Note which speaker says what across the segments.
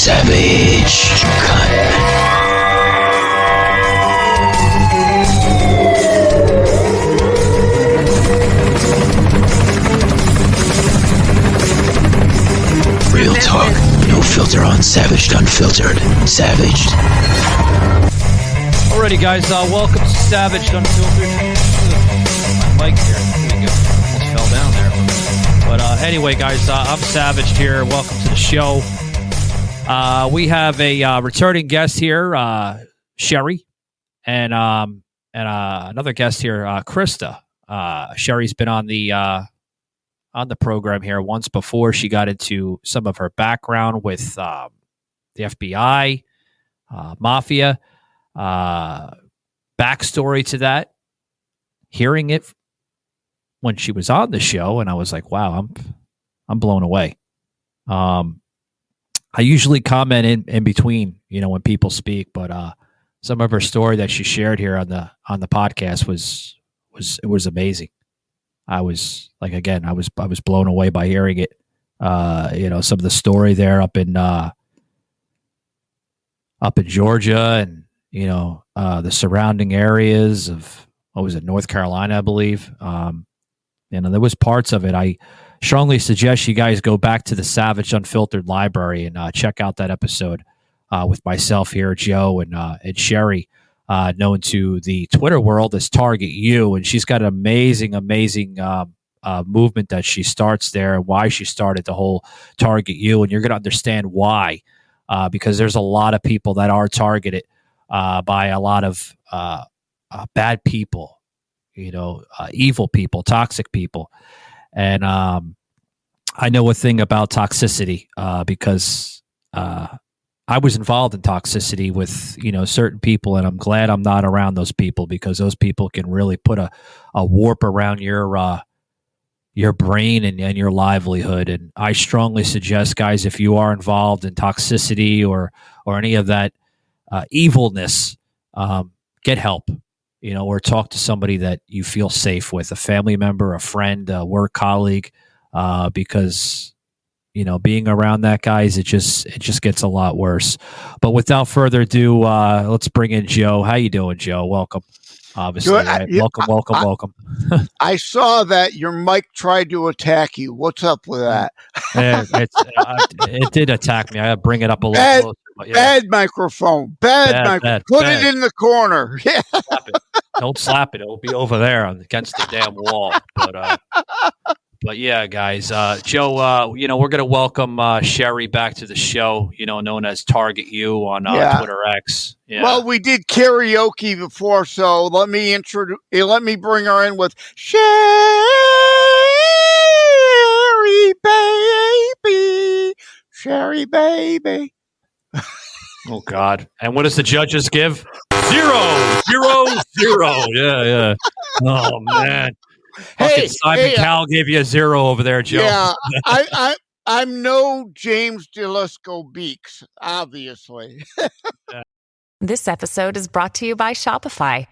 Speaker 1: Savage Cut. Real talk, no filter on Savaged Unfiltered. Savaged.
Speaker 2: Alrighty, guys, welcome to Savaged Unfiltered. My mic here. There we go. Almost fell down there. But anyway, guys, I'm Savaged here. Welcome to the show. We have a returning guest here, Sherri, and another guest here, Krista. Sherri's been on the program here once before. She got into some of her background with the FBI, mafia, backstory to that. Hearing it when she was on the show, and I was like, "Wow, I'm blown away." I usually comment in between, when people speak, but some of her story that she shared here on the podcast was amazing. I was like, again, I was blown away by hearing it. Some of the story there up in Georgia and the surrounding areas of, what was it, North Carolina, I believe. There was parts of it. I strongly suggest you guys go back to the Savage Unfiltered library and check out that episode with myself here, Joe, and Sherri, known to the Twitter world as Target U. And she's got an amazing movement that she starts there, and why she started the whole Target U. And you're going to understand why, because there's a lot of people that are targeted by a lot of bad people, evil people, toxic people. And I know a thing about toxicity because I was involved in toxicity with, certain people, and I'm glad I'm not around those people, because those people can really put a warp around your brain and your livelihood. And I strongly suggest, guys, if you are involved in toxicity or any of that evilness, get help, or talk to somebody that you feel safe with, a family member, a friend, a work colleague, because being around that, guys, it just gets a lot worse. But without further ado, let's bring in Joe. How you doing, Joe? Welcome. Obviously, right? Welcome.
Speaker 3: I saw that your mic tried to attack you. What's up with that?
Speaker 2: It did attack me. I got to bring it up a little closer. Yeah.
Speaker 3: Bad microphone. Bad microphone. Put it in the corner. Yeah.
Speaker 2: Slap it. Don't slap it. It'll be over there against the damn wall. But yeah, guys. Joe, we're going to welcome Sherri back to the show, known as Target U on Twitter X. Yeah.
Speaker 3: Well, we did karaoke before, so let me bring her in with Sherri, baby. Sherri, baby.
Speaker 2: Oh, God. And what does the judges give? 0, 0, 0. Yeah. Oh, man. Hey, Simon Cowell gave you a 0 over there, Joe.
Speaker 3: Yeah, I'm no James DeLisco Beeks, obviously.
Speaker 4: This episode is brought to you by Shopify.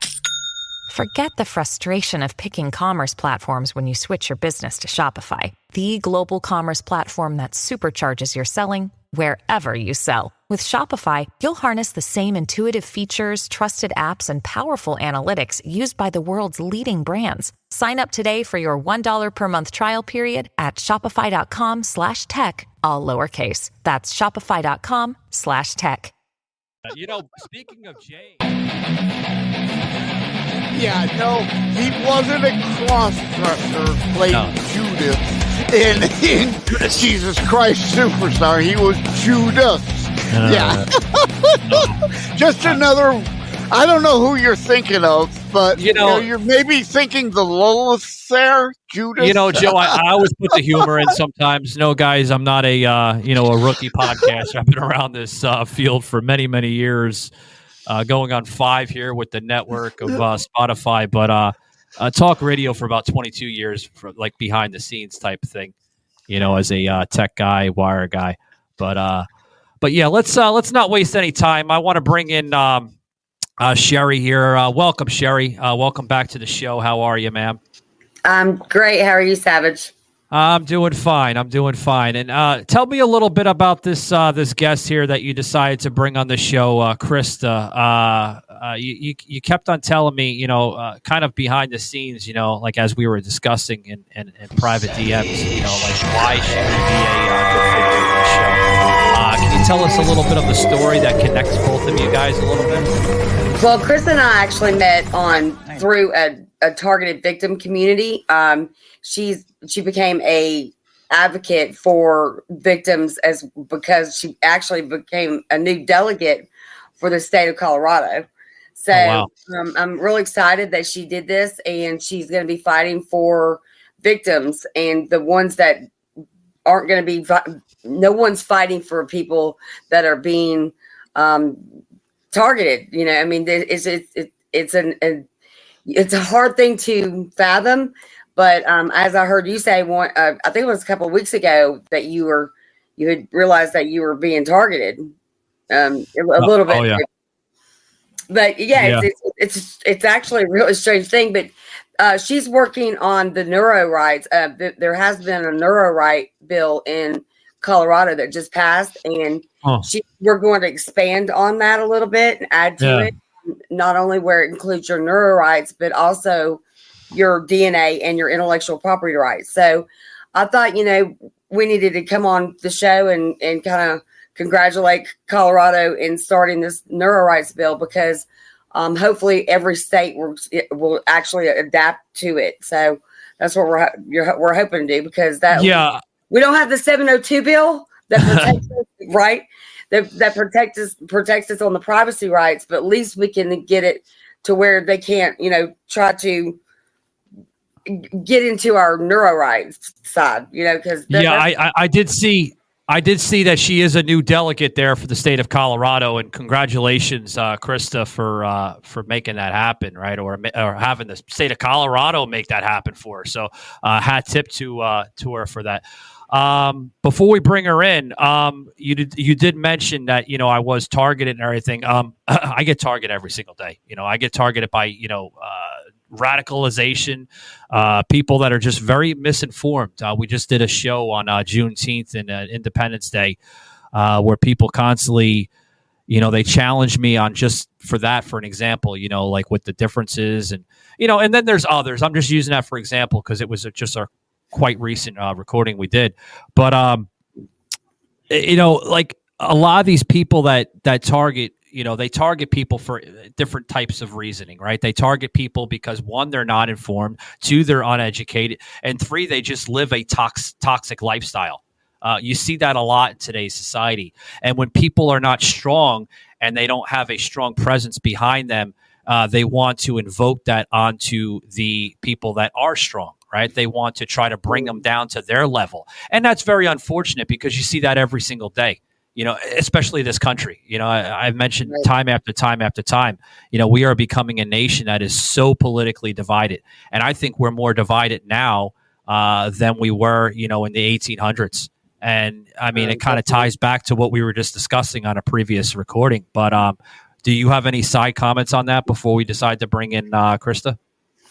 Speaker 4: Forget the frustration of picking commerce platforms when you switch your business to Shopify, the global commerce platform that supercharges your selling wherever you sell. With Shopify, you'll harness the same intuitive features, trusted apps, and powerful analytics used by the world's leading brands. Sign up today for your $1 per month trial period at shopify.com/tech, all lowercase. That's shopify.com/tech.
Speaker 2: Speaking of Jay.
Speaker 3: Yeah, no, he wasn't a cross-dresser playing Judas in Jesus Christ Superstar. He was Judas. Just another, I don't know who you're thinking of, but you're maybe thinking the Lilith there, Judas.
Speaker 2: Joe, I always put the humor in sometimes. No, guys, I'm not a rookie podcaster. I've been around this field for many, many years, going on 5 here with the network of Spotify, but talk radio for about 22 years, for like behind the scenes type of thing, as a tech guy, wire guy. But yeah, let's not waste any time. I want to bring in Sherri here. Welcome, Sherri. Welcome back to the show. How are you, ma'am?
Speaker 5: I'm great. How are you, Savage?
Speaker 2: I'm doing fine. And tell me a little bit about this guest here that you decided to bring on the show, Krista. You kept on telling me, kind of behind the scenes, like as we were discussing in private DMs, like why she would be a good fit for this show. Can you tell us a little bit of the story that connects both of you guys a little bit?
Speaker 5: Well, Chris and I actually met through a targeted victim community. She became a advocate for victims because she actually became a new delegate for the state of Colorado. So I'm really excited that she did this, and she's going to be fighting for victims and the ones that aren't going to be. No one's fighting for people that are being targeted. I mean, it's a hard thing to fathom. But as I heard you say, I think it was a couple of weeks ago that you had realized that you were being targeted a little bit.
Speaker 2: Oh, yeah.
Speaker 5: But it's actually a really strange thing. But she's working on the neuro rights. There has been a neuro right bill in Colorado that just passed, and we're going to expand on that a little bit and add to it, not only where it includes your neuro rights, but also your DNA and your intellectual property rights. So I thought, we needed to come on the show and kind of congratulate Colorado in starting this neuro rights bill, because hopefully every state will actually adapt to it. So that's what we're hoping to do, because we don't have the 702 bill that protects us, right? That protects us on the privacy rights, but at least we can get it to where they can't, try to get into our neuro rights side, because
Speaker 2: I did see that she is a new delegate there for the state of Colorado, and congratulations, Krista, for making that happen, right? Or having the state of Colorado make that happen for her. So hat tip to her for that. Before we bring her in, you did mention that, I was targeted and everything. I get targeted every single day. I get targeted by, radicalization, people that are just very misinformed. We just did a show on Juneteenth and Independence Day, where people constantly, they challenge me on just for an example, like with the differences and then there's others. I'm just using that for example, because it was just our quite recent recording we did. But, like a lot of these people that target, they target people for different types of reasoning, right? They target people because, one, they're not informed, two, they're uneducated, and three, they just live a toxic lifestyle. You see that a lot in today's society. And when people are not strong and they don't have a strong presence behind them, they want to invoke that onto the people that are strong, right? They want to try to bring them down to their level. And that's very unfortunate, because you see that every single day. Especially this country. I've mentioned time after time after time, we are becoming a nation that is so politically divided. And I think we're more divided now than we were, in the 1800s. And I mean, it kind of ties back to what we were just discussing on a previous recording. But do you have any side comments on that before we decide to bring in Krista?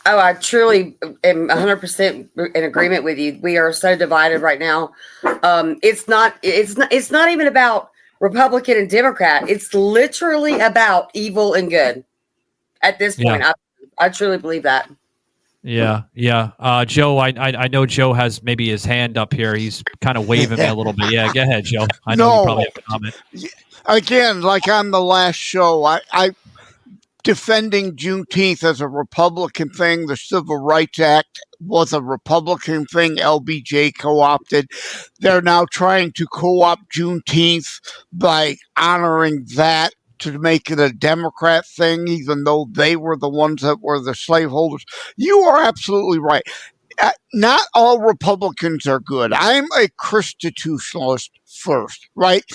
Speaker 5: Oh, I truly am 100% in agreement with you. We are so divided right now. It's not even about Republican and Democrat. It's literally about evil and good at this point.
Speaker 2: Yeah.
Speaker 5: I truly believe that.
Speaker 2: Yeah. Joe, I know Joe has maybe his hand up here. He's kind of waving me a little bit. Yeah, go ahead, Joe. I know you probably have a comment.
Speaker 3: Again, like on the last show, I defending Juneteenth as a Republican thing. The Civil Rights Act was a Republican thing. LBJ co-opted. They're now trying to co-opt Juneteenth by honoring that to make it a Democrat thing, even though they were the ones that were the slaveholders. You are absolutely right. Not all Republicans are good. I'm a Christitutionalist first, right?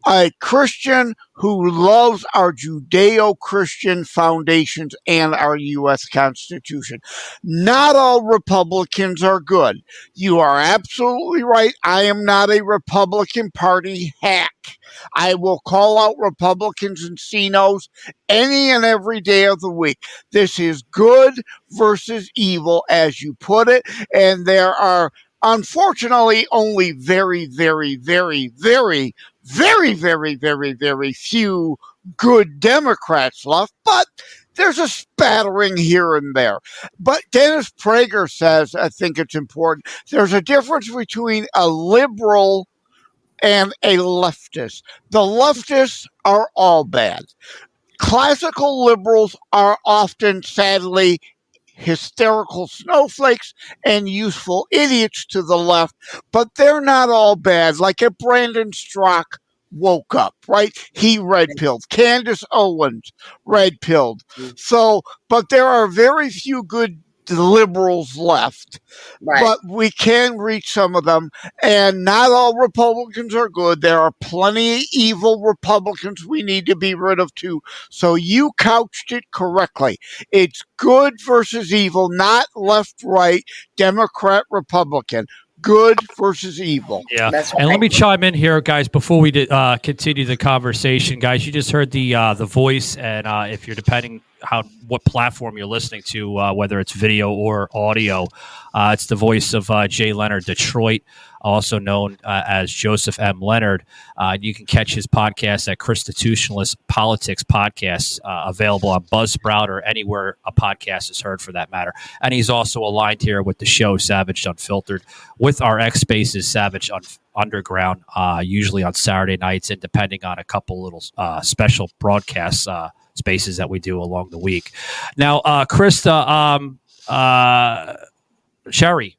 Speaker 3: A Christian who loves our Judeo-Christian foundations and our U.S. Constitution. Not all Republicans are good. You are absolutely right. I am not a Republican Party hack. I will call out Republicans and CNOs any and every day of the week. This is good versus evil, as you put it, and there are Unfortunately, only very, very, very, very, very, very, very, very few good Democrats left, but there's a spattering here and there. But Dennis Prager says, I think it's important, there's a difference between a liberal and a leftist. The leftists are all bad. Classical liberals are often, sadly, hysterical snowflakes and useful idiots to the left, but they're not all bad. Like if Brandon Strzok woke up, right? He red-pilled. Candace Owens red-pilled. So, but there are very few good liberals left, but we can reach some of them, and not all Republicans are good. There are plenty of evil Republicans we need to be rid of too. So you couched it correctly. It's good versus evil, not left, right, Democrat, Republican. Good versus evil.
Speaker 2: Yeah.
Speaker 5: That's
Speaker 2: And
Speaker 5: right.
Speaker 2: let me chime in here, guys, before we continue the conversation. Guys, you just heard the voice, and if you're depending what platform you're listening to, whether it's video or audio, it's the voice of Jay Leonard, Detroit, also known as Joseph M. Leonard. You can catch his podcast at Constitutionalist Politics Podcast, available on Buzzsprout or anywhere a podcast is heard for that matter. And he's also aligned here with the show Savage Unfiltered with our X Spaces Savage Underground, usually on Saturday nights, and depending on a couple little special broadcasts spaces that we do along the week. Now, Krista, Sherri,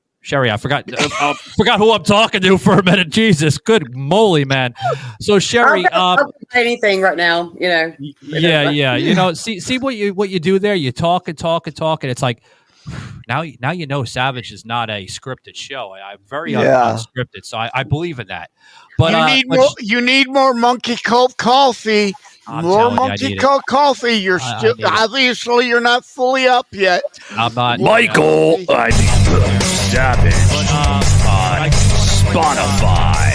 Speaker 2: I forgot who I'm talking to for a minute. Jesus, good moly, man. So Sherri,
Speaker 5: I'll say anything right now, you know.
Speaker 2: yeah. You know, see what you do there. You talk and it's like now you know Savage is not a scripted show. I'm very unscripted, so I believe in that. But
Speaker 3: you need more Monkey Cult coffee. More Monkey Cult coffee. You're still obviously you're not fully up yet.
Speaker 2: I'm not.
Speaker 1: Michael, I mean, Savage on Spotify.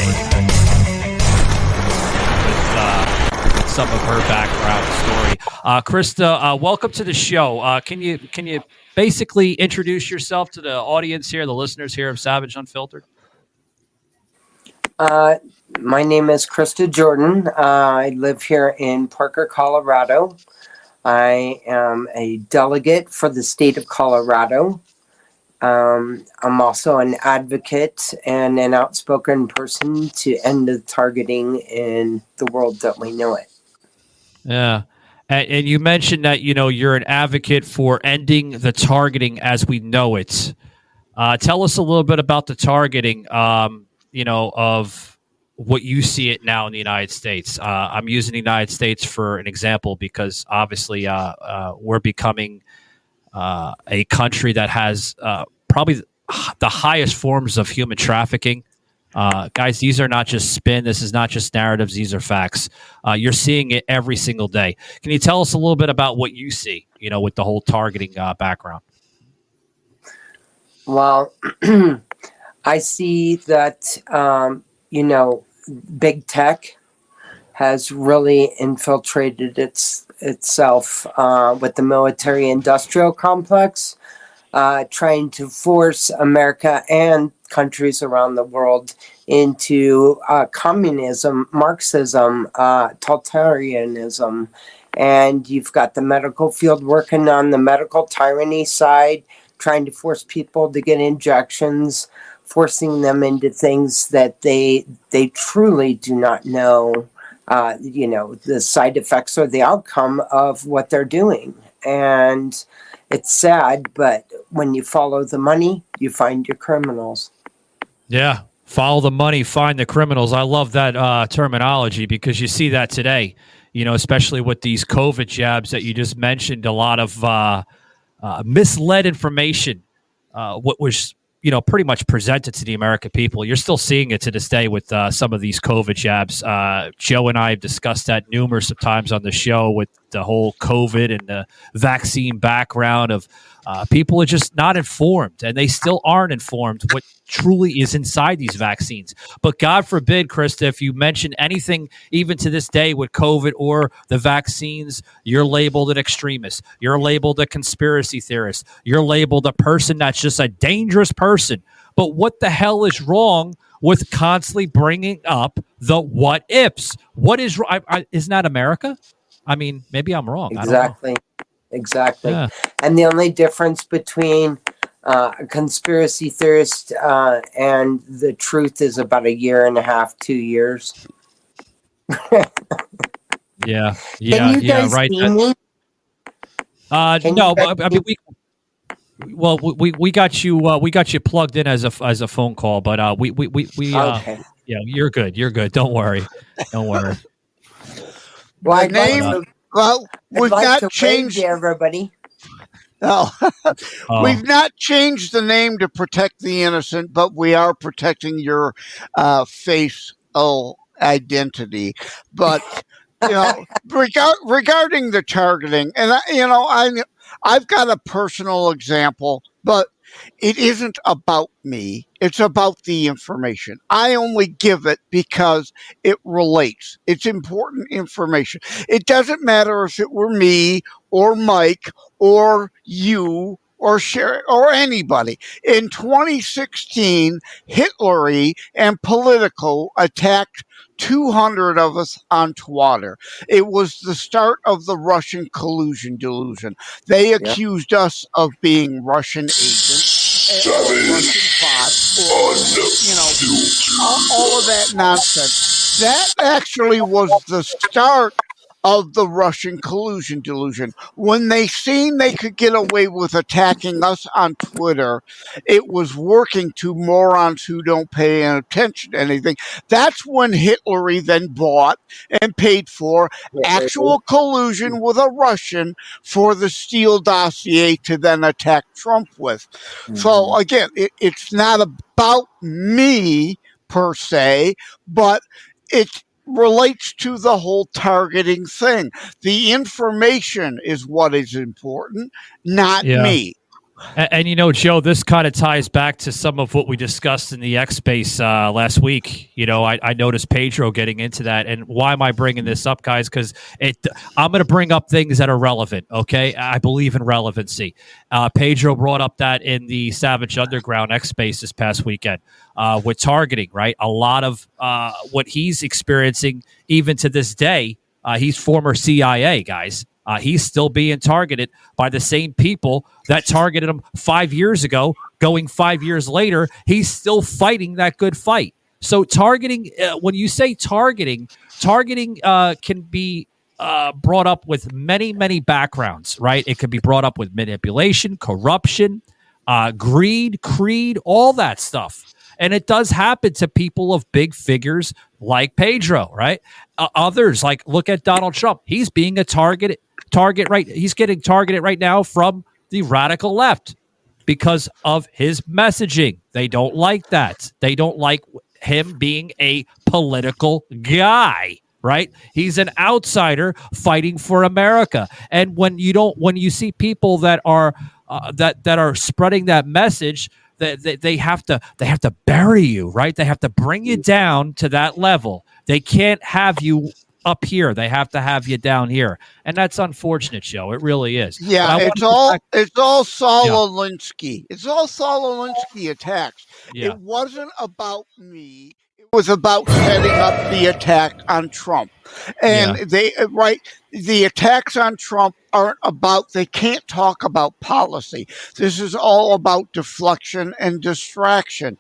Speaker 2: With some of her background story, Krista, welcome to the show. Can you basically introduce yourself to the audience here, the listeners here of Savage Unfiltered?
Speaker 6: My name is Krista Jordan. I live here in Parker, Colorado. I am a delegate for the state of Colorado. I'm also an advocate and an outspoken person to end the targeting in the world that we know it.
Speaker 2: Yeah. And you mentioned that, you know, you're an advocate for ending the targeting as we know it. Tell us a little bit about the targeting, of what you see it now in the United States. I'm using the United States for an example because obviously we're becoming a country that has probably the highest forms of human trafficking. Guys, these are not just spin. This is not just narratives. These are facts. You're seeing it every single day. Can you tell us a little bit about what you see, with the whole targeting background?
Speaker 6: Well, I see that, big tech has really infiltrated itself with the military-industrial complex, trying to force America and countries around the world into communism, Marxism, totalitarianism. And you've got the medical field working on the medical tyranny side, trying to force people to get injections, forcing them into things that they truly do not know, the side effects or the outcome of what they're doing. And it's sad, but when you follow the money, you find your criminals.
Speaker 2: Yeah. Follow the money, find the criminals. I love that terminology because you see that today, especially with these COVID jabs that you just mentioned, a lot of misled information, what was, pretty much presented to the American people. You're still seeing it to this day with some of these COVID jabs. Joe and I have discussed that numerous of times on the show with the whole COVID and the vaccine background of people are just not informed, and they still aren't informed what truly is inside these vaccines. But God forbid, Krista, if you mention anything, even to this day with COVID or the vaccines, you're labeled an extremist. You're labeled a conspiracy theorist. You're labeled a person that's just a dangerous person. But what the hell is wrong with constantly bringing up the what ifs? What is isn't that America? I mean, maybe I'm wrong.
Speaker 6: Exactly.
Speaker 2: I don't know.
Speaker 6: Exactly.
Speaker 2: Yeah.
Speaker 6: And the only difference between a conspiracy theorist and the truth is about 1.5 years, 2 years.
Speaker 2: Yeah.
Speaker 6: Can you guys
Speaker 2: right.
Speaker 6: see me?
Speaker 2: No, but I mean we got you plugged in as a phone call, but we
Speaker 6: Okay.
Speaker 2: yeah, you're good. Don't worry.
Speaker 6: Well,
Speaker 3: The
Speaker 6: I'd
Speaker 3: name,
Speaker 6: like to,
Speaker 3: well,
Speaker 6: I'd
Speaker 3: we've
Speaker 6: like
Speaker 3: not
Speaker 6: to
Speaker 3: changed.
Speaker 6: wave to everybody.
Speaker 3: Oh,
Speaker 2: Oh.
Speaker 3: we've not changed the name to protect the innocent, but we are protecting your face identity. But regarding the targeting, and I've got a personal example, but it isn't about me. It's about the information. I only give it because it relates. It's important information. It doesn't matter if it were me or Mike or you or Sherri or anybody. In 2016, Hitler and Politico attacked 200 of us on Twitter. It was the start of the Russian collusion delusion. They accused us of being Russian agents, Russian bots, all of that nonsense. That actually was the start of the Russian collusion delusion. When they seen they could get away with attacking us on Twitter, it was working to morons who don't pay attention to anything. That's when Hitler then bought and paid for actual collusion with a Russian for the Steele dossier to then attack Trump with. So again, it's not about me per se, but it relates to the whole targeting thing. The information is what is important, not me.
Speaker 2: And Joe, this kind of ties back to some of what we discussed in the X Space last week. I noticed Pedro getting into that. And why am I bringing this up, guys? Because I'm going to bring up things that are relevant, okay? I believe in relevancy. Pedro brought up that in the Savage Underground X Space this past weekend with targeting, right? A lot of what he's experiencing, even to this day, he's former CIA, guys. He's still being targeted by the same people that targeted him 5 years ago. Going 5 years later, he's still fighting that good fight. So targeting, when you say targeting can be brought up with many, many backgrounds, right? It could be brought up with manipulation, corruption, greed, creed, all that stuff. And it does happen to people of big figures like Pedro, right? Others, like look at Donald Trump. He's being a target, right? He's getting targeted right now from the radical left because of his messaging. They don't like that. They don't like him being a political guy, right? He's an outsider fighting for America. And when you see people that are that are spreading that message, they have to bury you, right? They have to bring you down to that level. They can't have you up here. They have to have you down here, and that's unfortunate, Joe. It really is.
Speaker 3: Yeah, it's all Saul Alinsky. It's all Saul Alinsky attacks.
Speaker 2: Yeah.
Speaker 3: It wasn't about me. It was about setting up the attack on Trump. And the attacks on Trump aren't about, they can't talk about policy. This is all about deflection and distraction.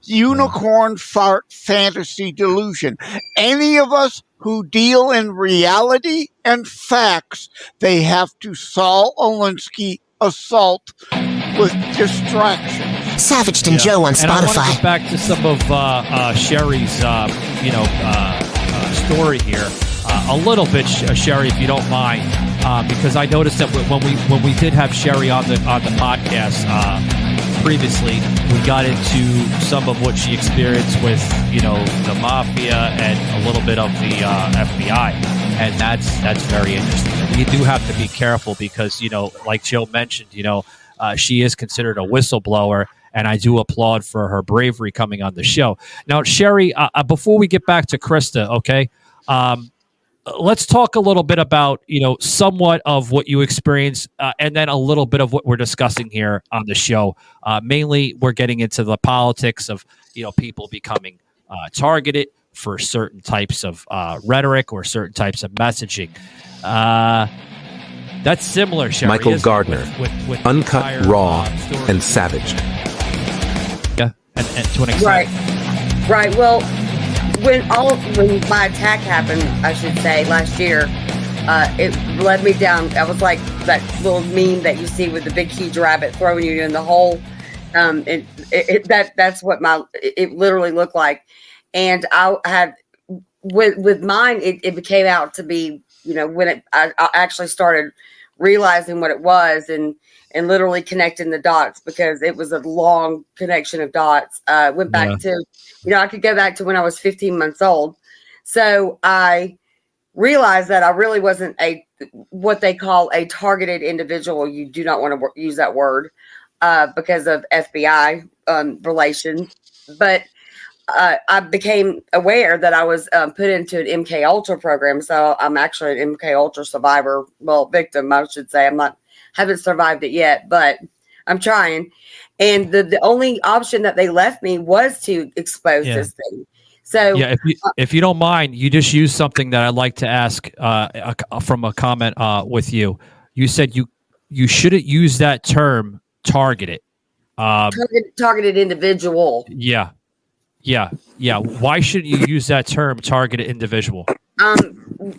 Speaker 3: Unicorn fart fantasy delusion. Any of us who deal in reality and facts, they have to Saul Alinsky assault with distraction.
Speaker 7: Savaged and Joe on Spotify.
Speaker 2: And I want to get back to some of Sherri's, story here a little bit, Sherri, if you don't mind, because I noticed that when we did have Sherri on the podcast previously, we got into some of what she experienced with the mafia and a little bit of the FBI, and that's very interesting. You do have to be careful because like Joe mentioned, she is considered a whistleblower. And I do applaud for her bravery coming on the show. Now, Sherri, before we get back to Krista, okay, let's talk a little bit about, somewhat of what you experienced, and then a little bit of what we're discussing here on the show. Mainly, we're getting into the politics of, people becoming targeted for certain types of rhetoric or certain types of messaging. That's similar, Sherri,
Speaker 7: Michael Gardner,
Speaker 2: with
Speaker 7: uncut,
Speaker 2: entire,
Speaker 7: raw,
Speaker 2: story.
Speaker 7: and savaged.
Speaker 2: Yeah, and to an extent.
Speaker 5: Right. Well, when my attack happened, I should say, last year, it led me down. I was like that little meme that you see with the big huge rabbit throwing you in the hole. That's what it literally looked like. And I had with mine, it became out to be, when I actually started realizing what it was and literally connecting the dots, because it was a long connection of dots. Went back to, I could go back to when I was 15 months old. So I realized that I really wasn't what they call a targeted individual. You do not want to use that word because of FBI relations. But I became aware that I was put into an MK Ultra program. So I'm actually an MK Ultra survivor. Well, victim, I should say. Haven't survived it yet, but I'm trying. And the only option that they left me was to expose this thing. So
Speaker 2: if you don't mind, you just use something that I'd like to ask from a comment with you. You said you shouldn't use that term targeted.
Speaker 5: Targeted individual.
Speaker 2: Yeah. Why shouldn't you use that term, targeted individual?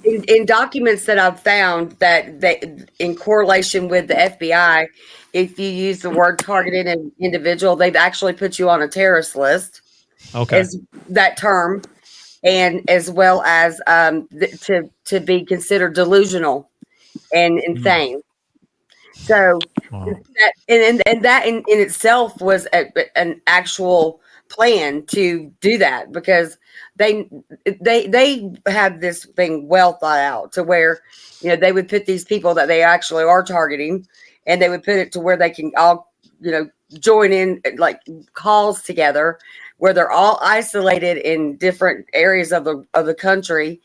Speaker 5: In documents that I've found that in correlation with the FBI, if you use the word targeted individual, they've actually put you on a terrorist list.
Speaker 2: Okay.
Speaker 5: As that term, and as well as to be considered delusional and insane. So that in itself was an actual plan to do that, because they had this thing well thought out to where, they would put these people that they actually are targeting, and they would put it to where they can all, join in like calls together where they're all isolated in different areas of the country.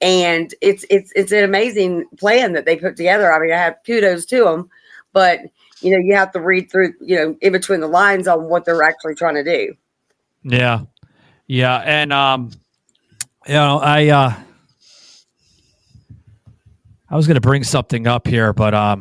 Speaker 5: And it's an amazing plan that they put together. I mean, I have kudos to them, but you have to read through, in between the lines on what they're actually trying to do.
Speaker 2: Yeah. And, I was going to bring something up here, but, where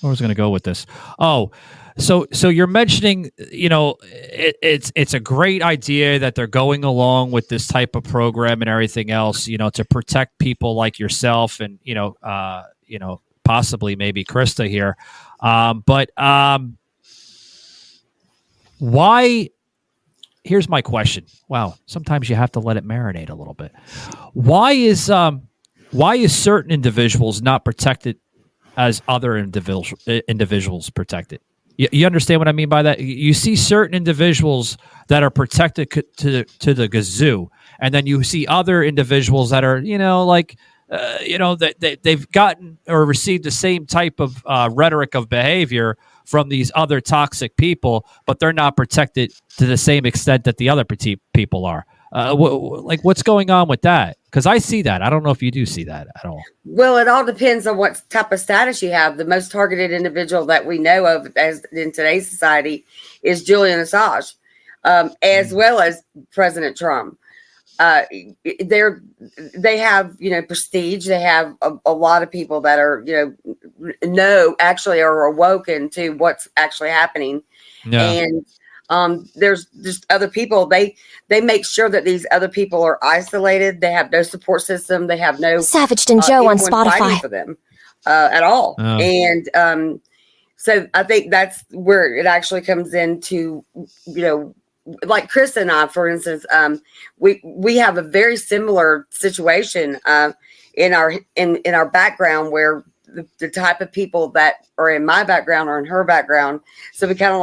Speaker 2: was going to go with this? Oh, so you're mentioning, it's a great idea that they're going along with this type of program and everything else, to protect people like yourself and, possibly maybe Krista here. But why? Here's my question. Wow. Sometimes you have to let it marinate a little bit. Why is certain individuals not protected as other individuals protected? You understand what I mean by that? You see certain individuals that are protected to the gazoo, and then you see other individuals that are, that they've gotten or received the same type of rhetoric of behavior from these other toxic people, but they're not protected to the same extent that the other people are. What's going on with that? Because I see that. I don't know if you do see that at all.
Speaker 5: Well, it all depends on what type of status you have. The most targeted individual that we know of as in today's society is Julian Assange, as well as President Trump. They have, prestige. They have a lot of people that are, actually are awoken to what's actually happening. Yeah. And there's just other people. They make sure that these other people are isolated. They have no support system. They have no
Speaker 8: Savaged and Joe on Spotify
Speaker 5: for them at all. Oh. And so I think that's where it actually comes into, like Chris and I, for instance, we have a very similar situation in our background, where the type of people that are in my background are in her background. So we kind of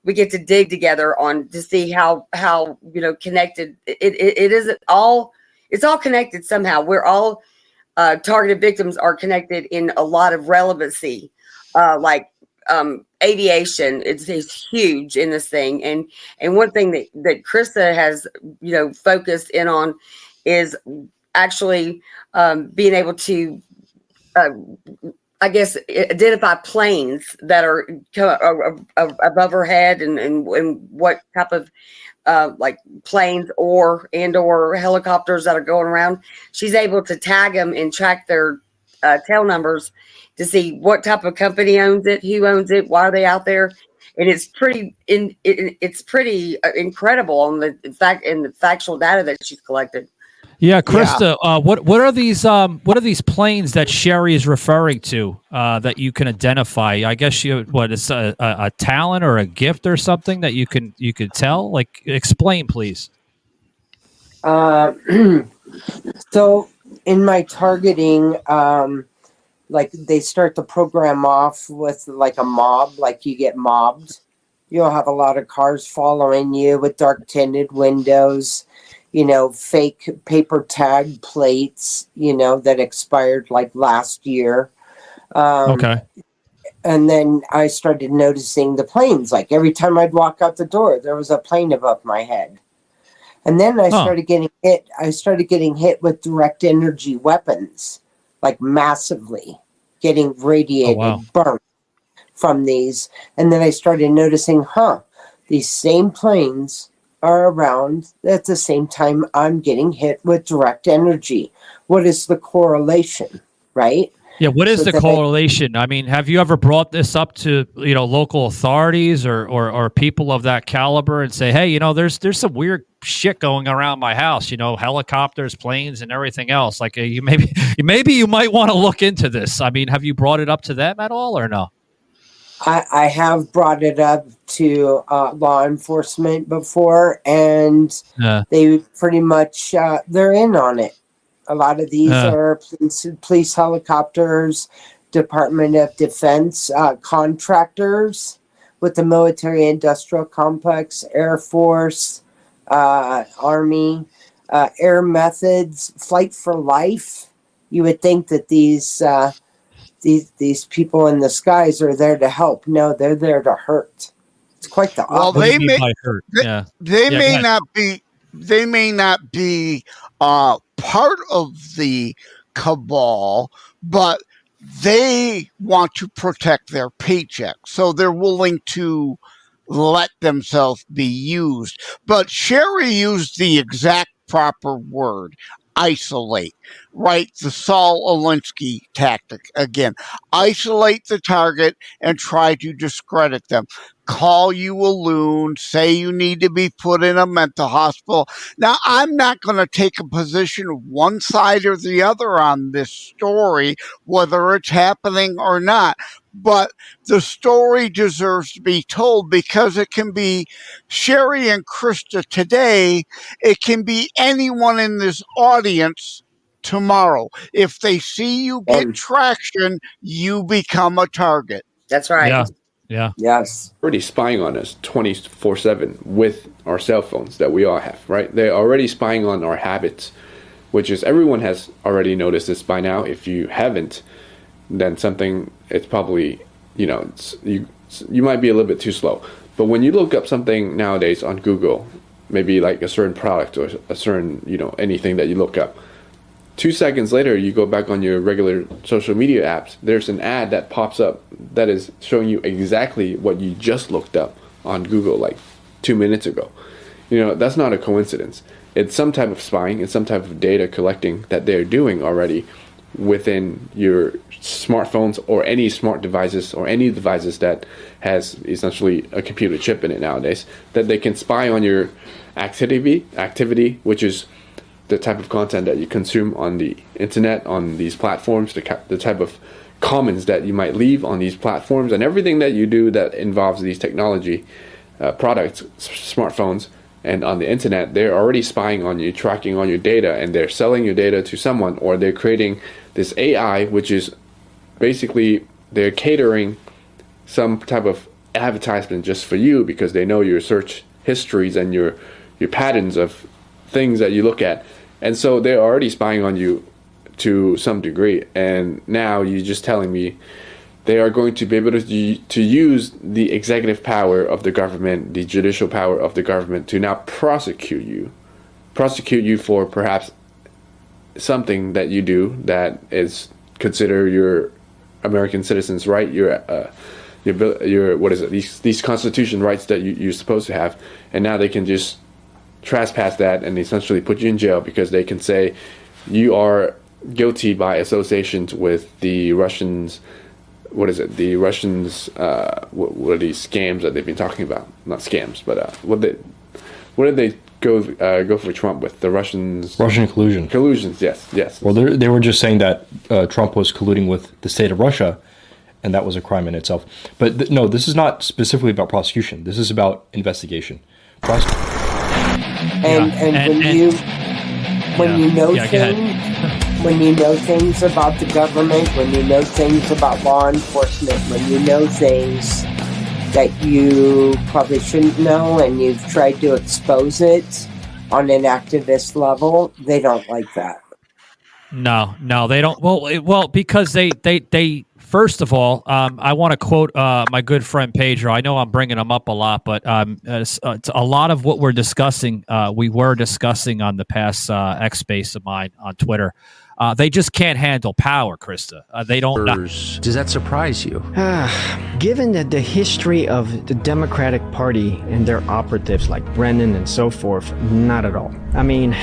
Speaker 5: we get to dig together to see how connected it is. It's all connected somehow. We're all targeted victims are connected in a lot of relevancy. aviation is huge in this thing. And one thing that Krista has, focused in on is actually being able to, I guess, identify planes that are above her head and what type of like planes or helicopters that are going around. She's able to tag them and track their tail numbers to see what type of company owns it, who owns it, why are they out there, and it's pretty incredible on the factual data that she's collected.
Speaker 2: Yeah, Krista, what are these planes that Sherri is referring to that you can identify? I guess it's a talent or a gift or something that you could tell? Like, explain, please.
Speaker 6: So in my targeting, like they start the program off with like a mob, like you get mobbed. You'll have a lot of cars following you with dark tinted windows, fake paper tag plates, that expired like last year.
Speaker 2: Okay. And
Speaker 6: then I started noticing the planes. Like every time I'd walk out the door, there was a plane above my head. And then I started getting hit. I started getting hit with direct energy weapons, like massively getting radiated, burnt from these. And then I started noticing, these same planes are around at the same time I'm getting hit with direct energy. What is the correlation, right?
Speaker 2: Yeah, what is the correlation? I mean, have you ever brought this up to local authorities or people of that caliber and say, hey, there's some weird shit going around my house, helicopters, planes, and everything else. Like, maybe you might want to look into this. I mean, have you brought it up to them at all or no?
Speaker 6: I have brought it up to law enforcement before, and they pretty much they're in on it. A lot of these are police helicopters, Department of Defense contractors with the military-industrial complex, Air Force, Army, Air Methods, Flight for Life. You would think that these people in the skies are there to help. No, they're there to hurt. It's quite the opposite.
Speaker 3: Well, they may not be part of the cabal, but they want to protect their paycheck, so they're willing to let themselves be used. But Sherri used the exact proper word: isolate, right? The Saul Alinsky tactic again. Isolate the target and try to discredit them. Call you a loon, say you need to be put in a mental hospital. Now, I'm not going to take a position of one side or the other on this story, whether it's happening or not. But the story deserves to be told because it can be Sherri and Krista today. It can be anyone in this audience tomorrow. If they see you get traction, you become a target.
Speaker 5: That's right.
Speaker 2: Yeah.
Speaker 6: Yes.
Speaker 7: Already spying on us 24/7 with our cell phones that we all have, right? They're already spying on our habits, which is everyone has already noticed this by now. If you haven't, then it's probably, you might be a little bit too slow. But when you look up something nowadays on Google, maybe like a certain product or a certain, anything that you look up, 2 seconds later, you go back on your regular social media apps, there's an ad that pops up that is showing you exactly what you just looked up on Google like 2 minutes ago. That's not a coincidence. It's some type of spying, it's some type of data collecting that they're doing already within your smartphones or any smart devices or any devices that has essentially a computer chip in it nowadays, that they can spy on your activity, which is the type of content that you consume on the internet, on these platforms, the type of comments that you might leave on these platforms, and everything that you do that involves these technology products, smartphones, and on the internet. They're already spying on you, tracking on your data, and they're selling your data to someone, or they're creating this AI, which is basically they're catering some type of advertisement just for you because they know your search histories and your patterns of things that you look at. And so they're already spying on you to some degree. And now you're just telling me they are going to be able to use the executive power of the government, the judicial power of the government, to now prosecute you for perhaps something that you do that is considered your American citizens' right, your what is it? These constitution rights that you're supposed to have, and now they can just trespass that and essentially put you in jail because they can say you are guilty by associations with the Russians. What is it? The Russians. What are these scams that they've been talking about? Not scams, but what did they go for Trump with? The Russian
Speaker 9: collusion.
Speaker 7: Collusions, yes.
Speaker 9: Well, they were just saying that Trump was colluding with the state of Russia, and that was a crime in itself. But no, this is not specifically about prosecution. This is about investigation. When
Speaker 6: you know things about the government, when you know things about law enforcement, when you know things that you probably shouldn't know and you've tried to expose it on an activist level, they don't like that.
Speaker 2: No, they don't. Well, because they first of all, I want to quote my good friend Pedro. I know I'm bringing him up a lot, but it's a lot of what we're discussing, we were discussing on the past X space of mine on Twitter. They just can't handle power, Krista. They don't.
Speaker 1: Does that surprise you?
Speaker 10: Given that the history of the Democratic Party and their operatives like Brennan and so forth, not at all. I mean,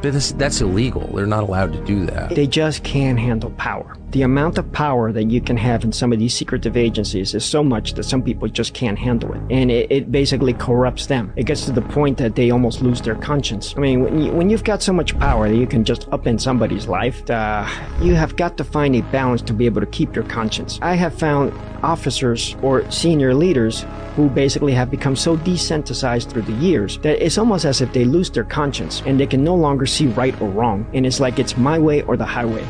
Speaker 1: But that's illegal. They're not allowed to do that.
Speaker 10: They just can't handle power. The amount of power that you can have in some of these secretive agencies is so much that some people just can't handle it. And it basically corrupts them. It gets to the point that they almost lose their conscience. I mean, when you've got so much power that you can just upend somebody's life, you have got to find a balance to be able to keep your conscience. I have found officers or senior leaders who basically have become so desensitized through the years that it's almost as if they lose their conscience and they can no longer see right or wrong. And it's like it's my way or the highway.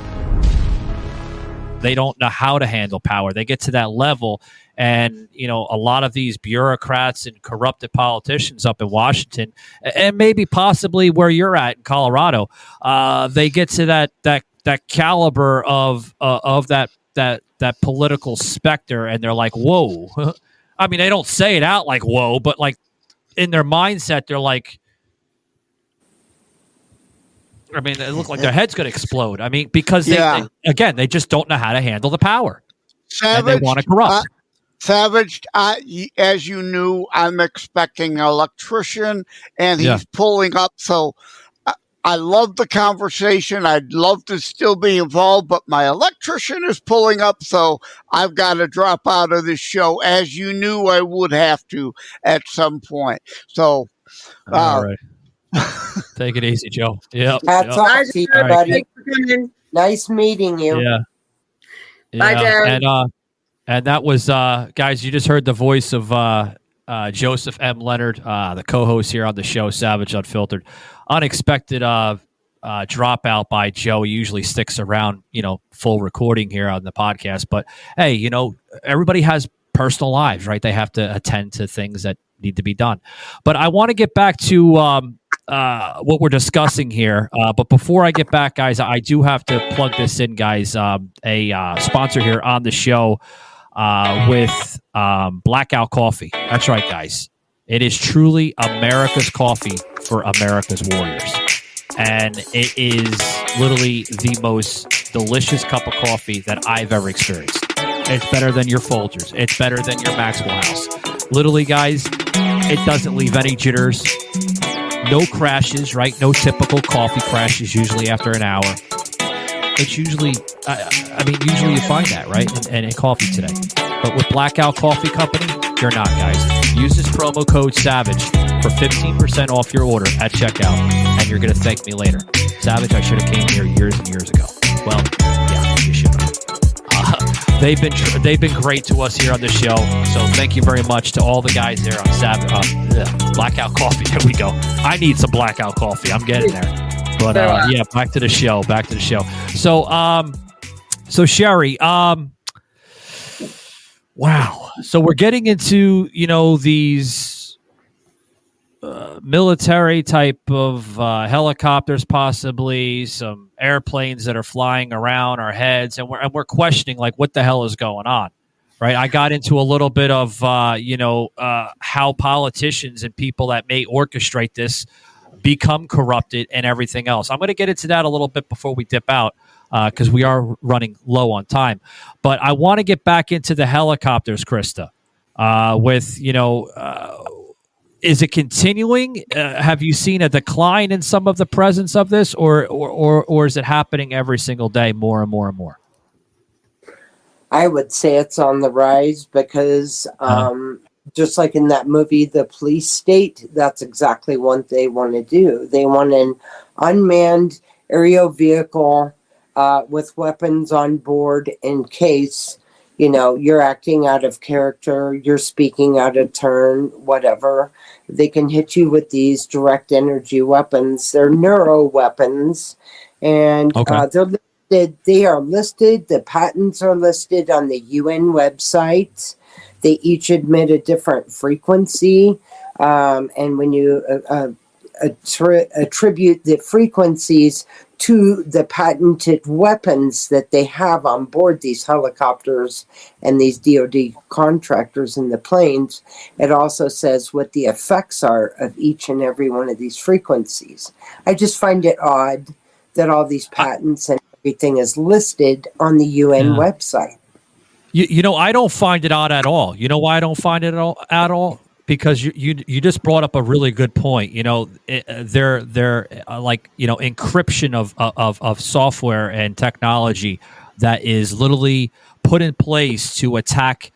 Speaker 2: They don't know how to handle power. They get to that level, and a lot of these bureaucrats and corrupted politicians up in Washington, and maybe possibly where you're at in Colorado, they get to that caliber of that political specter, and they're like, whoa. I mean, they don't say it out like whoa, but like in their mindset, they're like, I mean, it look like their head's going to explode. I mean, because they just don't know how to handle the power.
Speaker 3: Savage,
Speaker 2: and they want to corrupt.
Speaker 3: Savage, as you knew, I'm expecting an electrician, and he's pulling up. So I love the conversation. I'd love to still be involved, but my electrician is pulling up, so I've got to drop out of this show, as you knew I would have to at some point. So,
Speaker 2: all right. Take it easy, Joe. Yeah.
Speaker 6: Hats off to you, buddy. Nice meeting you.
Speaker 2: Yeah.
Speaker 5: Bye, Jared.
Speaker 2: And that was, guys, you just heard the voice of Joseph M. Leonard, the co-host here on the show, Savage Unfiltered. Unexpected dropout by Joe. He usually sticks around, full recording here on the podcast. But, hey, everybody has personal lives, right? They have to attend to things that need to be done. But I want to get back to what we're discussing here. But before I get back, guys, I do have to plug this in, guys. A sponsor here on the show with Blackout Coffee. That's right, guys. It is truly America's coffee for America's warriors. And it is literally the most delicious cup of coffee that I've ever experienced. It's better than your Folgers. It's better than your Maxwell House. Literally, guys, it doesn't leave any jitters. No crashes, right? No typical coffee crashes usually after an hour. It's usually, usually you find that, right? And in coffee today. But with Blackout Coffee Company, you're not, guys. Use this promo code SAVAGE for 15% off your order at checkout, and you're going to thank me later. Savage, I should have came here years and years ago. Well, yeah, you should have. They've been great to us here on the show, so thank you very much to all the guys there on Blackout Coffee. There we go. I need some Blackout Coffee. I'm getting there. But back to the show. So Sherri, wow. So we're getting into these military type of helicopters, possibly some airplanes that are flying around our heads, and we're questioning like what the hell is going on. right? I got into a little bit of how politicians and people that may orchestrate this become corrupted and everything else. I'm going to get into that a little bit before we dip out because we are running low on time. But I want to get back into the helicopters, Krista. Is it continuing? Have you seen a decline in some of the presence of this, or is it happening every single day more and more and more?
Speaker 6: I would say it's on the rise because just like in that movie, The Police State, that's exactly what they want to do. They want an unmanned aerial vehicle with weapons on board in case, you're acting out of character, you're speaking out of turn, whatever. They can hit you with these direct energy weapons. They're neuro weapons, and they're listed. They are listed. The patents are listed on the UN website. They each emit a different frequency, and when you attribute the frequencies to the patented weapons that they have on board these helicopters and these DoD contractors in the planes, it also says what the effects are of each and every one of these frequencies. I just find it odd that all these patents and everything is listed on the UN website.
Speaker 2: I don't find it odd at all. You know why I don't find it at all? Because you just brought up a really good point. They're encryption of software and technology that is literally put in place to attack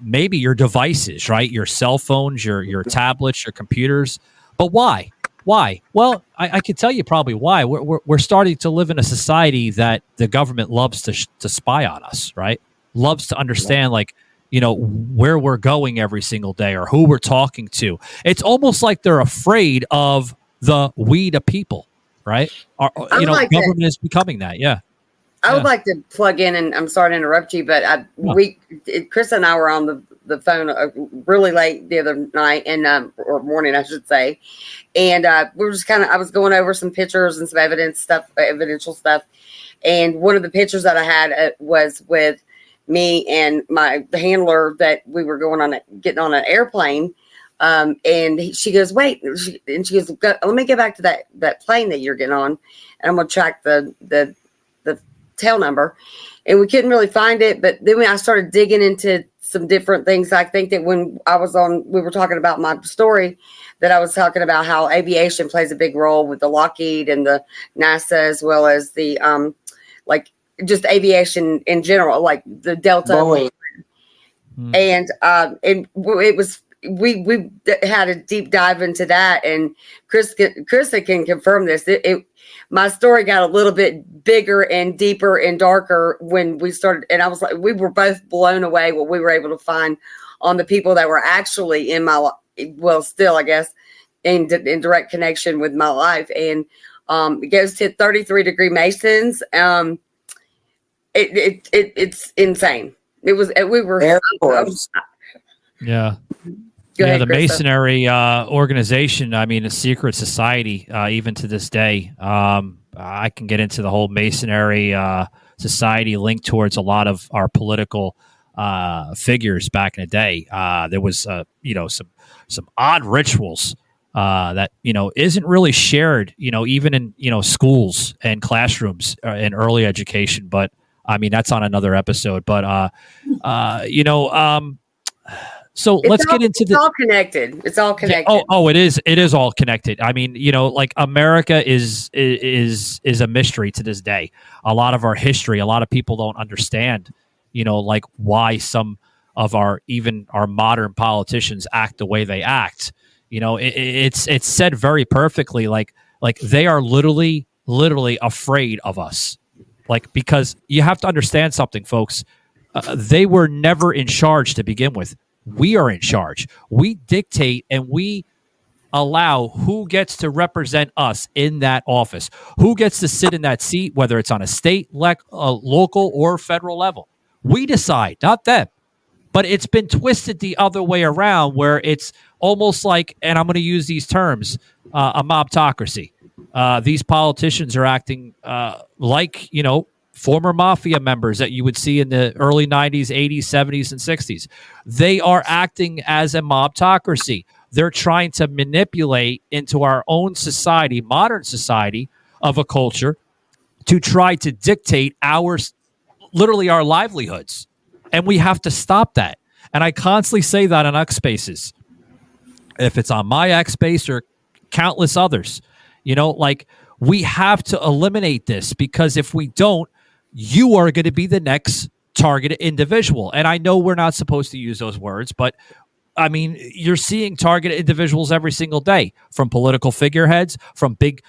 Speaker 2: maybe your devices, right? Your cell phones, your tablets, your computers. But why? Why? Well, I can tell you probably why. We're starting to live in a society that the government loves to spy on us, right? Loves to understand, where we're going every single day or who we're talking to. It's almost like they're afraid of we the people, right? Government is becoming that. Yeah.
Speaker 5: I would like to plug in, and I'm sorry to interrupt you, but Chris and I were on the phone really late the other night or morning, I should say. And we were just I was going over some pictures and some evidential stuff. And one of the pictures that I had was with me and my handler that we were getting on an airplane. And she goes, wait, and she goes, let me get back to that plane that you're getting on. And I'm going to track the tail number. And we couldn't really find it. But then when I started digging into some different things, I think that when we were talking about my story, that I was talking about how aviation plays a big role with the Lockheed and the NASA, as well as the, just aviation in general, like the Delta.
Speaker 6: Boeing.
Speaker 5: And it was, we had a deep dive into that, and Krista can confirm this. My story got a little bit bigger and deeper and darker when we started, and I was like, we were both blown away what we were able to find on the people that were actually in my, still, I guess, in direct connection with my life. And it goes to 33-degree Masons. It's insane. We were
Speaker 6: Air Force.
Speaker 2: Yeah.
Speaker 5: Ahead,
Speaker 2: the
Speaker 5: Krista.
Speaker 2: Masonry organization, a secret society, even to this day. I can get into the whole Masonry society linked towards a lot of our political figures back in the day. There was, some odd rituals that, isn't really shared, even in, schools and classrooms in early education. But that's on another episode. But, so let's get into
Speaker 5: It's all connected. It's all connected.
Speaker 2: Oh, it is. It is all connected. America is a mystery to this day. A lot of our history, a lot of people don't understand, why some of our modern politicians act the way they act. It's said very perfectly. Like they are literally afraid of us. Because you have to understand something, folks. They were never in charge to begin with. We are in charge. We dictate and we allow who gets to represent us in that office, who gets to sit in that seat, whether it's on a state, local, or federal level. We decide, not them. But it's been twisted the other way around, where it's almost like, and I'm going to use these terms, a mobtocracy. These politicians are acting like, former mafia members that you would see in the early 90s, 80s, 70s, and 60s. They are acting as a mobtocracy. They're trying to manipulate into our own society, modern society of a culture, to try to dictate literally our livelihoods. And we have to stop that. And I constantly say that on X Spaces. If it's on my X Space or countless others, we have to eliminate this, because if we don't, you are going to be the next targeted individual. And I know we're not supposed to use those words, but I mean, you're seeing targeted individuals every single day, from political figureheads, from big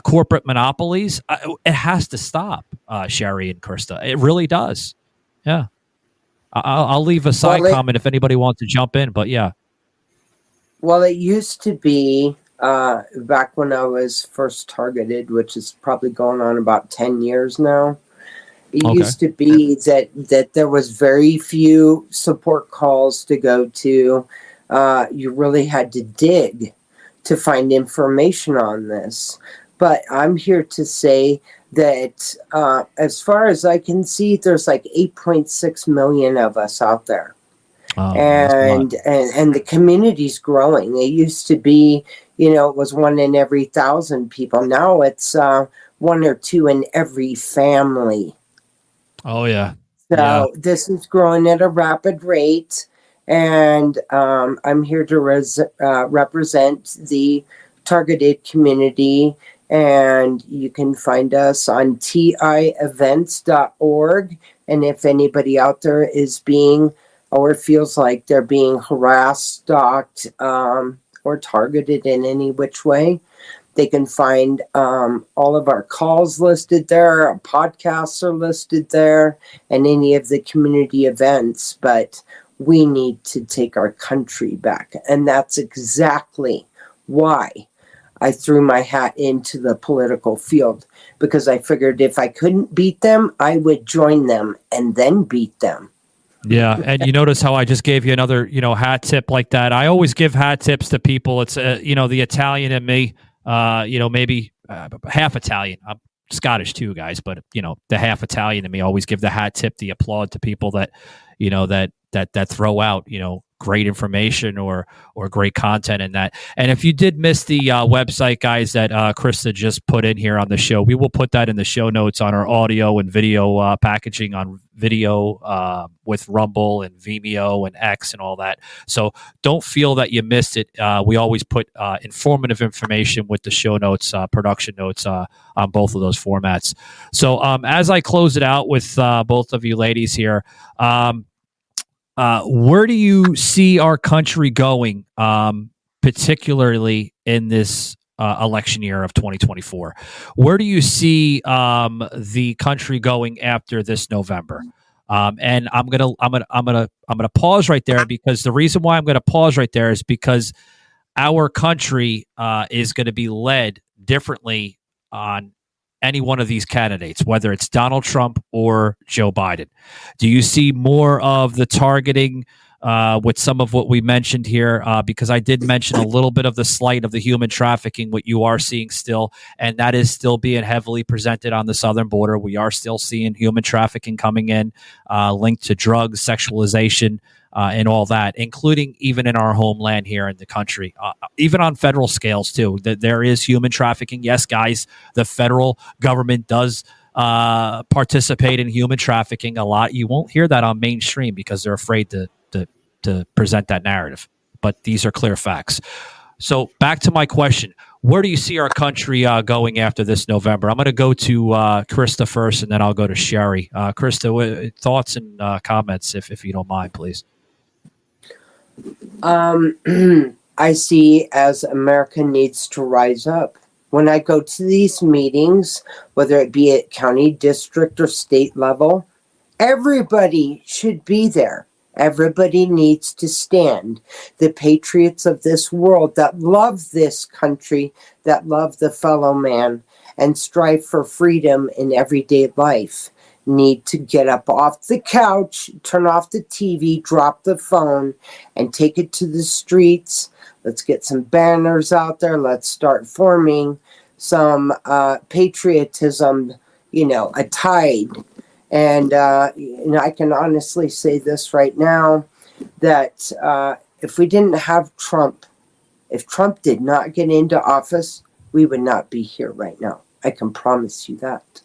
Speaker 2: corporate monopolies. It has to stop, Sherri and Krista. It really does. Yeah. I'll leave a side comment if anybody wants to jump in, but yeah.
Speaker 6: Well, it used to be back when I was first targeted, which is probably going on about 10 years now. It used to be that there was very few support calls to go to. You really had to dig to find information on this. But I'm here to say that as far as I can see, there's like 8.6 million of us out there. Oh, and the community's growing. It used to be, it was 1 in every 1,000 people. Now it's 1 or 2 in every family.
Speaker 2: Oh, yeah.
Speaker 6: So this is growing at a rapid rate. And I'm here to represent the targeted community. And you can find us on tievents.org. And if anybody out there is being or feels like they're being harassed, stalked, or targeted in any which way, they can find all of our calls listed there, our podcasts are listed there, and any of the community events. But we need to take our country back. And that's exactly why I threw my hat into the political field, because I figured if I couldn't beat them, I would join them and then beat them.
Speaker 2: Yeah, and you notice how I just gave you another, hat tip like that. I always give hat tips to people. It's, the Italian in me, maybe half Italian. I'm Scottish too, guys, but, the half Italian in me always give the hat tip, the applaud to people that, that throw out, great information or great content in that. And if you did miss the website, guys, that Krista just put in here on the show, we will put that in the show notes on our audio and video packaging on video with Rumble and Vimeo and X and all that. So don't feel that you missed it. We always put informative information with the show notes, production notes on both of those formats. So as I close it out with both of you ladies here, where do you see our country going, particularly in this election year of 2024? Where do you see the country going after this November? And I'm gonna pause right there, because the reason why I'm gonna pause right there is because our country is going to be led differently on any one of these candidates, whether it's Donald Trump or Joe Biden. Do you see more of the targeting with some of what we mentioned here? Because I did mention a little bit of the slight of the human trafficking, what you are seeing still, and that is still being heavily presented on the southern border. We are still seeing human trafficking coming in, linked to drugs, sexualization, and all that, including even in our homeland here in the country, even on federal scales too. That there is human trafficking. Yes, guys, the federal government does participate in human trafficking a lot. You won't hear that on mainstream because they're afraid to present that narrative. But these are clear facts. So back to my question: where do you see our country going after this November? I'm going to go to Krista first, and then I'll go to Sherri. Krista, thoughts and comments, if you don't mind, please.
Speaker 6: I see as America needs to rise up. When I go to these meetings, whether it be at county, district, or state level, everybody should be there. Everybody needs to stand. The patriots of this world that love this country, that love the fellow man, and strive for freedom in everyday life, need to get up off the couch, turn off the TV, drop the phone, and take it to the streets. Let's get some banners out there. Let's start forming some patriotism, a tide And I can honestly say this right now, that if we didn't have Trump, if Trump did not get into office, we would not be here right now. I can promise you that.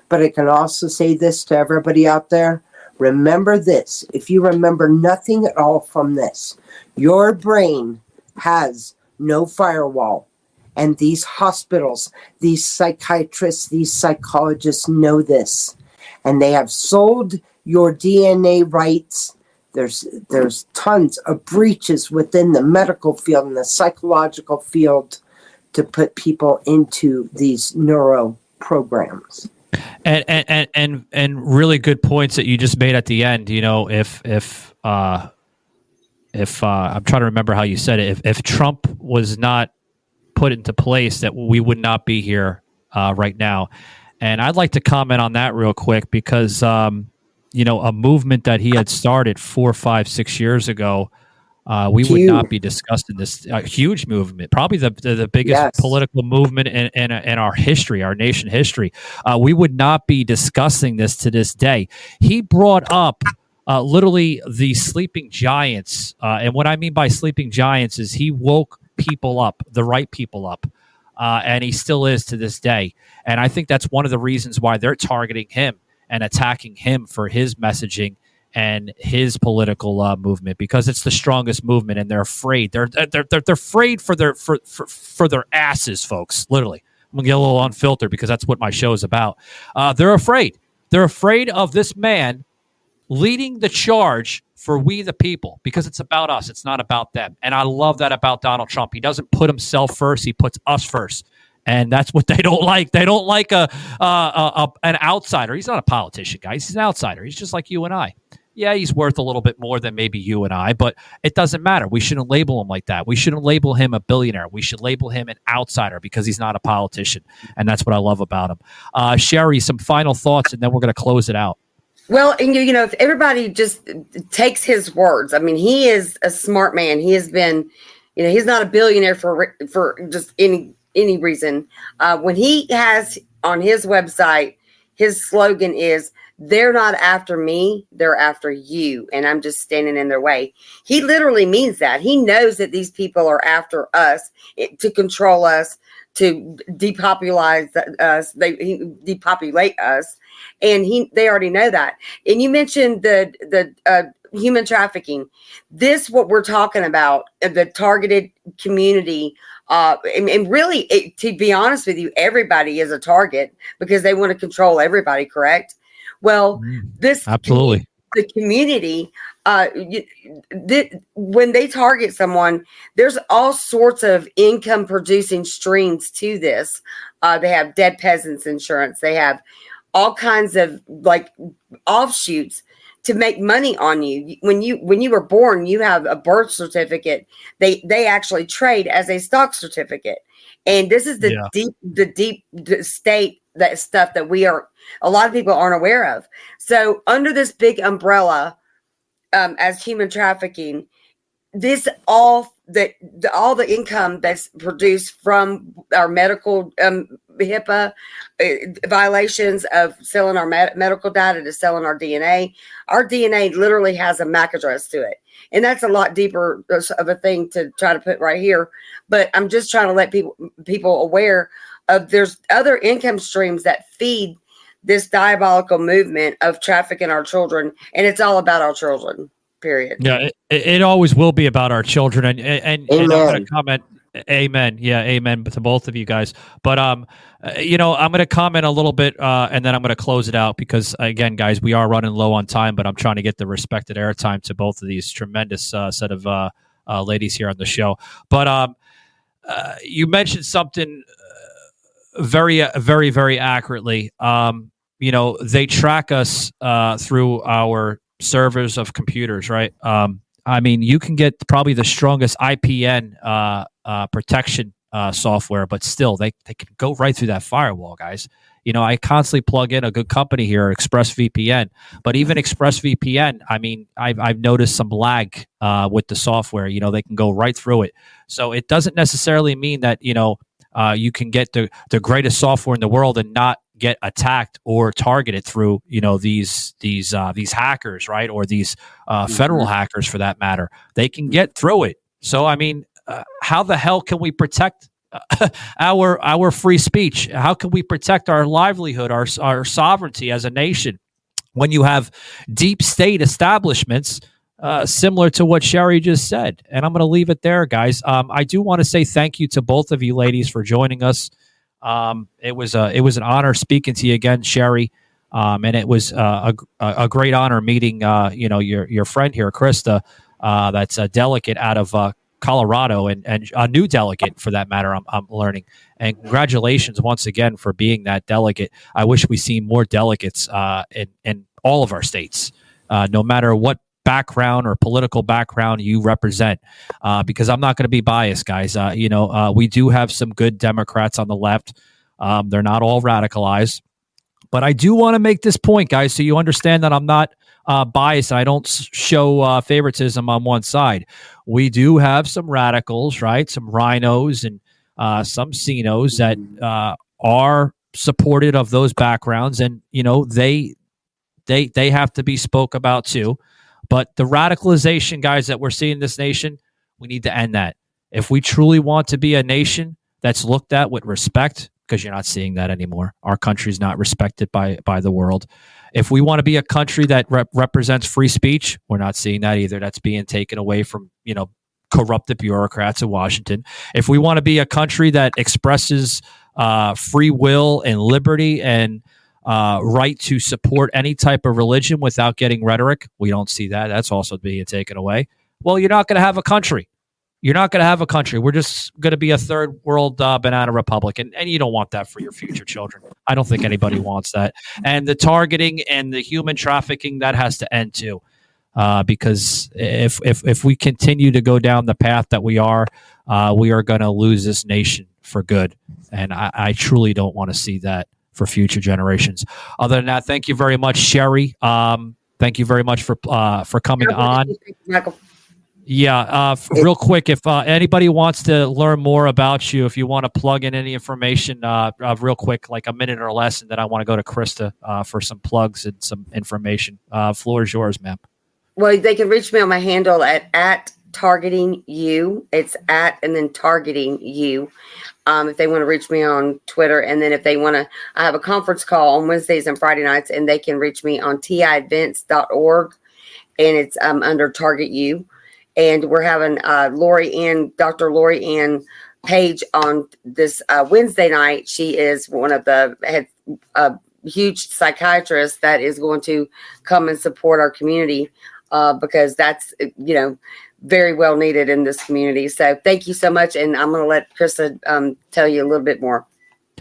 Speaker 6: But I can also say this to everybody out there. Remember this. If you remember nothing at all from this, your brain has no firewall. And these hospitals, these psychiatrists, these psychologists know this. And they have sold your DNA rights. There's tons of breaches within the medical field and the psychological field to put people into these neuro programs.
Speaker 2: And really good points that you just made at the end. If I'm trying to remember how you said it, if Trump was not put into place, that we would not be here right now. And I'd like to comment on that real quick because a movement that he had started 4, 5, 6 years ago, we would not be discussing this huge movement, probably the biggest political movement in our history, our nation history. We would not be discussing this to this day. He brought up literally the sleeping giants. And what I mean by sleeping giants is he woke people up, the right people up. And he still is to this day. And I think that's one of the reasons why they're targeting him and attacking him for his messaging and his political movement, because it's the strongest movement, and they're afraid. They're afraid for their asses, folks. Literally, I'm gonna get a little unfiltered because that's what my show is about. They're afraid. They're afraid of this man leading the charge for we the people, because it's about us. It's not about them. And I love that about Donald Trump. He doesn't put himself first. He puts us first. And that's what they don't like. They don't like an outsider. He's not a politician, guys. He's an outsider. He's just like you and I. Yeah, he's worth a little bit more than maybe you and I, but it doesn't matter. We shouldn't label him like that. We shouldn't label him a billionaire. We should label him an outsider because he's not a politician. And that's what I love about him. Sherri, some final thoughts, and then we're going to close it out.
Speaker 5: Well, and if everybody just takes his words, I mean, he is a smart man. He has been, he's not a billionaire for just any reason. When he has on his website, his slogan is, "They're not after me, they're after you, and I'm just standing in their way." He literally means that. He knows that these people are after us to control us, to depopulate us, and they already know that. And you mentioned the human trafficking. This what we're talking about, the targeted community. And really, to be honest with you, everybody is a target because they want to control everybody, correct? Well,
Speaker 2: absolutely.
Speaker 5: The community, when they target someone, there's all sorts of income producing streams to this. They have dead peasants insurance. They have all kinds of like offshoots to make money on you. When you were born, you have a birth certificate. They actually trade as a stock certificate. And this is the deep state, that stuff that a lot of people aren't aware of. So under this big umbrella, as human trafficking, this all the income that's produced from our medical HIPAA violations of selling our medical data to selling our DNA. Our DNA literally has a MAC address to it. And that's a lot deeper of a thing to try to put right here. But I'm just trying to let people aware of there's other income streams that feed this diabolical movement of trafficking our children. And it's all about our children. Period.
Speaker 2: Yeah, it always will be about our children, and I'm going to comment. Amen. Yeah, amen to both of you guys. But I'm going to comment a little bit, and then I'm going to close it out because, again, guys, we are running low on time. But I'm trying to get the respected airtime to both of these tremendous set of ladies here on the show. But you mentioned something very, very, very accurately. They track us through our servers of computers, right? I mean, you can get probably the strongest IPN protection software, but still, they can go right through that firewall, guys. I constantly plug in a good company here, ExpressVPN, but even ExpressVPN, I mean, I've noticed some lag with the software. They can go right through it. So it doesn't necessarily mean that you can get the greatest software in the world and not get attacked or targeted through, these hackers, right? Or these federal hackers, for that matter. They can get through it. So, I mean, how the hell can we protect our free speech? How can we protect our livelihood, our sovereignty as a nation, when you have deep state establishments similar to what Sherri just said? And I'm going to leave it there, guys. I do want to say thank you to both of you ladies for joining us. It was an honor speaking to you again, Sherri, and it was a great honor meeting your friend here, Krista, that's a delegate out of Colorado, and a new delegate, for that matter. I'm learning, and congratulations once again for being that delegate. I wish we see more delegates in all of our states, no matter what background or political background you represent, because I'm not going to be biased, guys. We do have some good Democrats on the left. They're not all radicalized, but I do want to make this point, guys, so you understand that I'm not biased and I don't show favoritism on one side. We do have some radicals, right? Some rhinos and some CINOs that are supportive of those backgrounds, and they have to be spoke about too. But the radicalization, guys, that we're seeing in this nation, we need to end that. If we truly want to be a nation that's looked at with respect, because you're not seeing that anymore. Our country's not respected by the world. If we want to be a country that represents free speech, we're not seeing that either. That's being taken away from, corrupted bureaucrats in Washington. If we want to be a country that expresses free will and liberty and right to support any type of religion without getting rhetoric, we don't see that. That's also being taken away. Well, you're not going to have a country. You're not going to have a country. We're just going to be a third world banana republic. And you don't want that for your future children. I don't think anybody wants that. And the targeting and the human trafficking, that has to end too. Because if we continue to go down the path that we are going to lose this nation for good. And I truly don't want to see that for future generations. Other than that, thank you very much, Sherri. Thank you very much for coming on.
Speaker 5: Michael.
Speaker 2: Yeah, real quick, if anybody wants to learn more about you, if you want to plug in any information, real quick, like a minute or less, and then I want to go to Krista for some plugs and some information. Floor is yours, ma'am.
Speaker 5: Well, they can reach me on my handle at targeting you. It's at and then targeting you. If they want to reach me on Twitter, and then if they want to, I have a conference call on Wednesdays and Friday nights, and they can reach me on tievents.org, and it's under Target You. And we're having Dr. Lori Ann Page on this Wednesday night. She is one of the huge psychiatrists that is going to come and support our community because that's, very well needed in this community. So thank you so much. And I'm going to let Krista tell you a little bit more.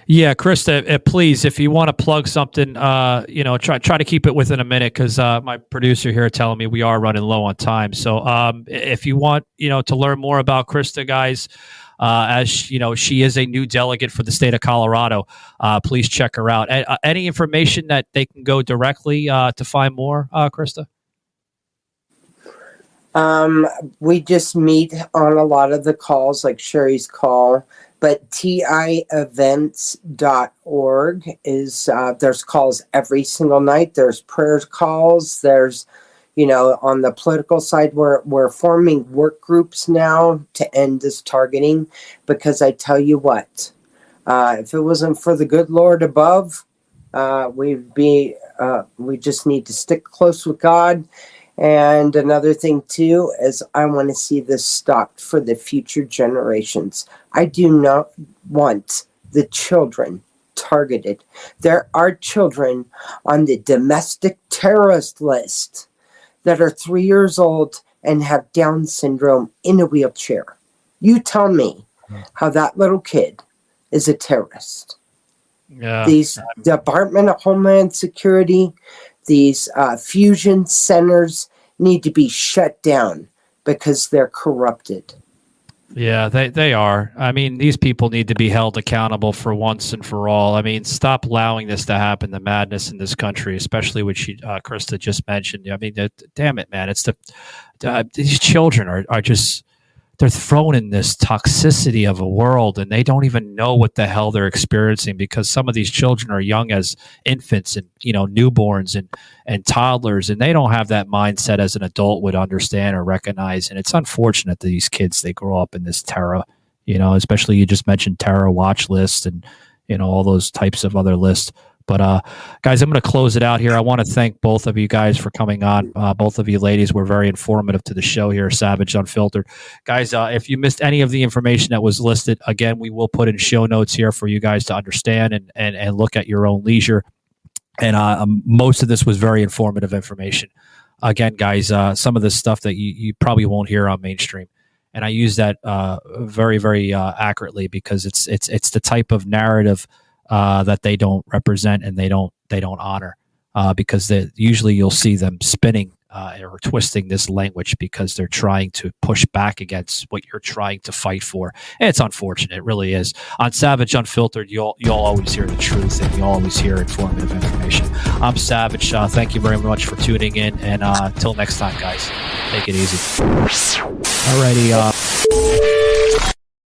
Speaker 2: Yeah, Krista, please, if you want to plug something, try to keep it within a minute, because my producer here telling me we are running low on time. So if you want, to learn more about Krista, guys, as she is a new delegate for the state of Colorado, please check her out. Any information that they can go directly to find more, Krista?
Speaker 6: We just meet on a lot of the calls, like Sherri's call, but tievents.org is, there's calls every single night. There's prayer calls. There's, on the political side, we're forming work groups now to end this targeting, because I tell you what, if it wasn't for the good Lord above, we just need to stick close with God. And another thing, too, is I want to see this stopped for the future generations. I do not want the children targeted. There are children on the domestic terrorist list that are 3 years old and have Down syndrome in a wheelchair. You tell me how that little kid is a terrorist.
Speaker 2: Yeah.
Speaker 6: These Department of Homeland Security, these fusion centers need to be shut down because they're corrupted.
Speaker 2: Yeah, they are. I mean, these people need to be held accountable for once and for all. I mean, stop allowing this to happen, the madness in this country, especially what Krista just mentioned. I mean, damn it, man. It's these children are just, they're thrown in this toxicity of a world, and they don't even know what the hell they're experiencing, because some of these children are young as infants and, you know, newborns and toddlers, and they don't have that mindset as an adult would understand or recognize. And it's unfortunate that these kids, they grow up in this terror, you know, especially you just mentioned terror watch list and, you know, all those types of other lists. But guys, I'm going to close it out here. I want to thank both of you guys for coming on. Both of you ladies were very informative to the show here, Savage Unfiltered. Guys, if you missed any of the information that was listed, again, we will put in show notes here for you guys to understand and look at your own leisure. And most of this was very informative information. Again, guys, some of this stuff that you probably won't hear on mainstream. And I use that very, very accurately, because it's the type of narrative that they don't represent and they don't honor, because usually you'll see them spinning or twisting this language because they're trying to push back against what you're trying to fight for. And it's unfortunate, it really is. On Savage Unfiltered, you'll always hear the truth, and you'll always hear informative information. I'm Savage. Thank you very much for tuning in, and until next time, guys, take it easy. Alrighty.